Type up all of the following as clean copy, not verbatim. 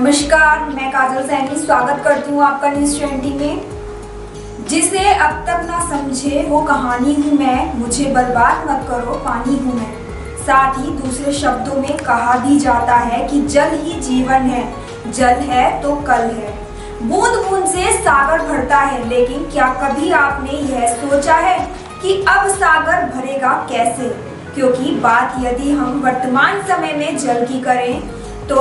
नमस्कार, मैं काजल सैनी स्वागत करती हूँ आपका न्यूज़ 20 में। जिसे अब तक ना समझे वो कहानी हूँ मैं, मुझे बर्बाद मत करो पानी हूँ मैं। साथ ही दूसरे शब्दों में कहा भी जाता है कि जल ही जीवन है, जल है तो कल है। बूंद बूंद से सागर भरता है, लेकिन क्या कभी आपने यह सोचा है कि अब सागर भरेगा कैसे? क्योंकि बात यदि हम वर्तमान समय में जल की करें तो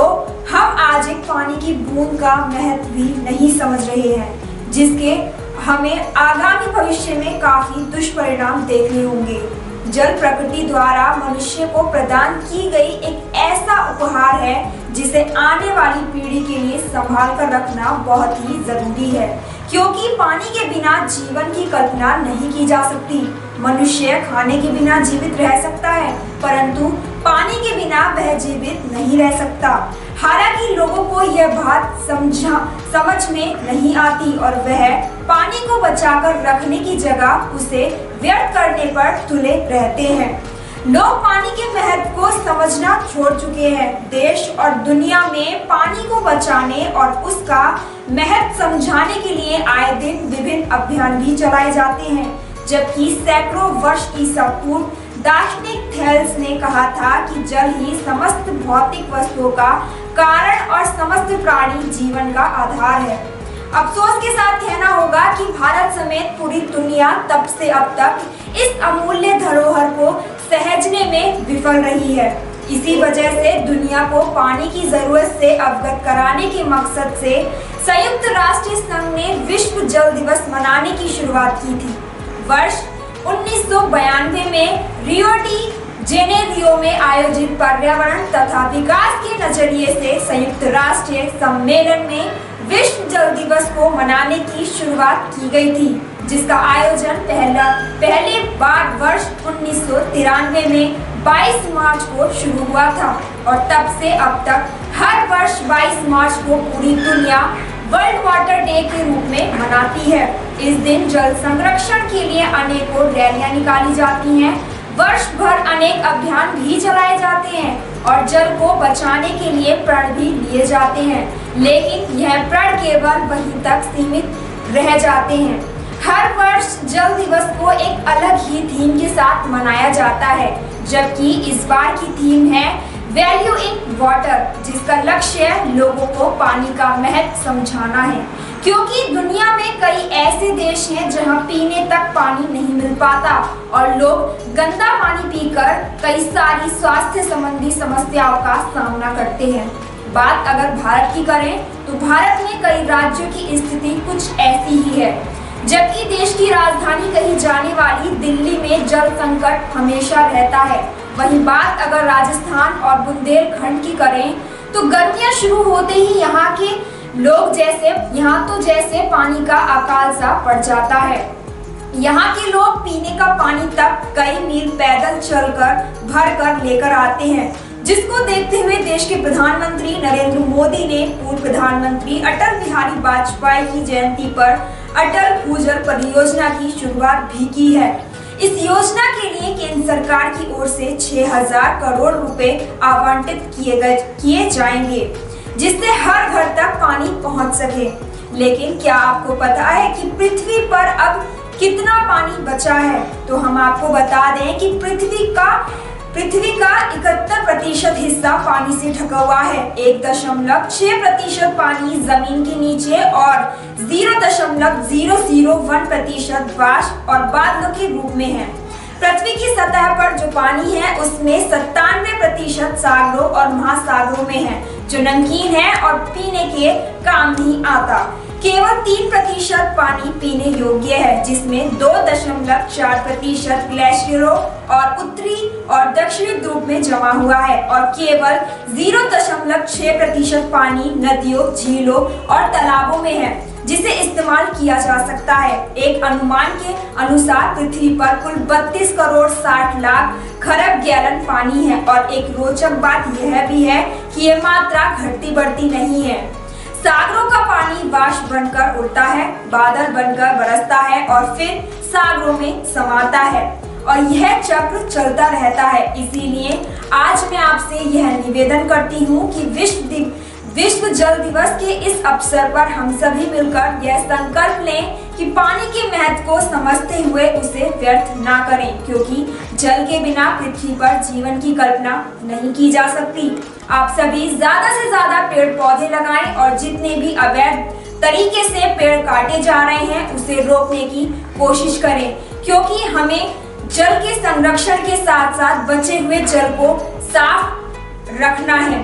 हम आज एक पानी की बूंद का महत्व भी नहीं समझ रहे हैं, जिसके हमें आगामी भविष्य में काफी दुष्परिणाम देखने होंगे। जल प्रकृति द्वारा मनुष्य को प्रदान की गई एक ऐसा उपहार है जिसे आने वाली पीढ़ी के लिए संभाल कर रखना बहुत ही जरूरी है, क्योंकि पानी के बिना जीवन की कल्पना नहीं की जा सकती। मनुष्य खाने के बिना जीवित रह सकता है, परंतु पानी के बिना वह जीवित नहीं रह सकता। हालांकि लोगों को यह बात समझ में नहीं आती और वह पानी को बचाकर रखने की जगह उसे व्यर्थ करने पर तुले रहते हैं। लोग पानी के महत्व को समझना छोड़ चुके हैं। देश और दुनिया में पानी को बचाने और उसका महत्व समझाने के लिए आए दिन विभिन्न अभियान भी चलाए जाते हैं, जबकि सैकड़ों वर्ष ईसा पूर्व दार्शनिक थेल्स ने कहा था कि जल ही समस्त भौतिक वस्तुओं का कारण और समस्त प्राणी जीवन का आधार है। अफसोस के साथ कहना होगा कि भारत समेत पूरी दुनिया तब से अब तक इस अमूल्य धरोहर को सहेजने में विफल रही है। इसी वजह से दुनिया को पानी की जरूरत से अवगत कराने के मकसद से संयुक्त राष्ट्र संघ ने विश्व जल दिवस मनाने की शुरुआत की थी। वर्ष 1992 में रियो डी जेनेरियो में आयोजित पर्यावरण तथा विकास के नजरिए से संयुक्त राष्ट्र सम्मेलन में विश्व जल दिवस को मनाने की शुरुआत की गई थी, जिसका आयोजन पहले बार वर्ष 1993 में 22 मार्च को शुरू हुआ था और तब से अब तक हर वर्ष 22 मार्च को पूरी दुनिया वर्ल्ड वाटर डे के रूप में मनाती है। इस दिन जल संरक्षण के लिए अनेकों रैलियां निकाली जाती हैं, वर्ष भर अनेक अभियान भी चलाए जाते हैं और जल को बचाने के लिए प्रण भी लिए जाते हैं, लेकिन यह प्रण केवल वहीं तक सीमित रह जाते हैं। हर वर्ष जल दिवस को एक अलग ही थीम के साथ मनाया जाता है, जबकि इस बार की थीम है वैल्यू इन वाटर, जिसका लक्ष्य लोगों को पानी का महत्व समझाना है, क्योंकि दुनिया में कई ऐसे देश हैं जहां पीने तक पानी नहीं मिल पाता और लोग गंदा पानी पीकर कई सारी स्वास्थ्य संबंधी समस्याओं का सामना करते हैं। बात अगर भारत की करें तो भारत में कई राज्यों की स्थिति कुछ ऐसी ही है। जबकि देश की राजधानी कही जाने वाली दिल्ली में जल संकट हमेशा रहता है, वहीं बात अगर राजस्थान और बुंदेलखंड की करें तो गर्मियां शुरू होते ही यहाँ तो जैसे पानी का अकाल सा पड़ जाता है। यहाँ के लोग पीने का पानी तक कई मील पैदल चलकर भर कर लेकर आते हैं, जिसको देखते हुए देश के प्रधानमंत्री नरेंद्र मोदी ने पूर्व प्रधानमंत्री अटल बिहारी वाजपेयी की जयंती पर अटल भूजल परियोजना की शुरुआत भी की है। इस योजना के लिए केंद्र सरकार की ओर से 6000 करोड़ रुपए आवंटित किए जाएंगे, जिससे हर घर तक पानी पहुंच सके। लेकिन क्या आपको पता है कि पृथ्वी पर अब कितना पानी बचा है? तो हम आपको बता दें कि पृथ्वी का 71% हिस्सा पानी से ढका हुआ है, 1.6% पानी जमीन के नीचे और 0.001% वाष्प और बादलों के रूप में है। पृथ्वी की सतह पर जो पानी है उसमें 97% सागरों और महासागरों में है, जो नमकीन है और पीने के काम नहीं आता। केवल 3% पानी पीने योग्य है, जिसमें 2.4% ग्लेशियरों और उत्तरी और दक्षिणी ध्रुव में जमा हुआ है और केवल 0.6% पानी नदियों, झीलों और तालाबों में है, जिसे इस्तेमाल किया जा सकता है। एक अनुमान के अनुसार पृथ्वी पर कुल 32 करोड़ 60 लाख खरब गैलन पानी है और एक रोचक बात यह भी है कि यह मात्रा घटती बढ़ती नहीं है। सागरों का पानी वाष्प बनकर उड़ता है, बादल बनकर बरसता है और फिर सागरों में समाता है और यह चक्र चलता रहता है। इसीलिए आज मैं आपसे यह निवेदन करती हूँ कि विश्व विश्व जल दिवस के इस अवसर पर हम सभी मिलकर यह संकल्प लें कि पानी के महत्व को समझते हुए उसे व्यर्थ ना करें, क्योंकि जल के बिना पृथ्वी पर जीवन की कल्पना नहीं की जा सकती। आप सभी ज्यादा से ज्यादा पेड़ पौधे लगाएं और जितने भी अवैध तरीके से पेड़ काटे जा रहे हैं उसे रोकने की कोशिश करें, क्योंकि हमें जल के संरक्षण के साथ साथ बचे हुए जल को साफ रखना है।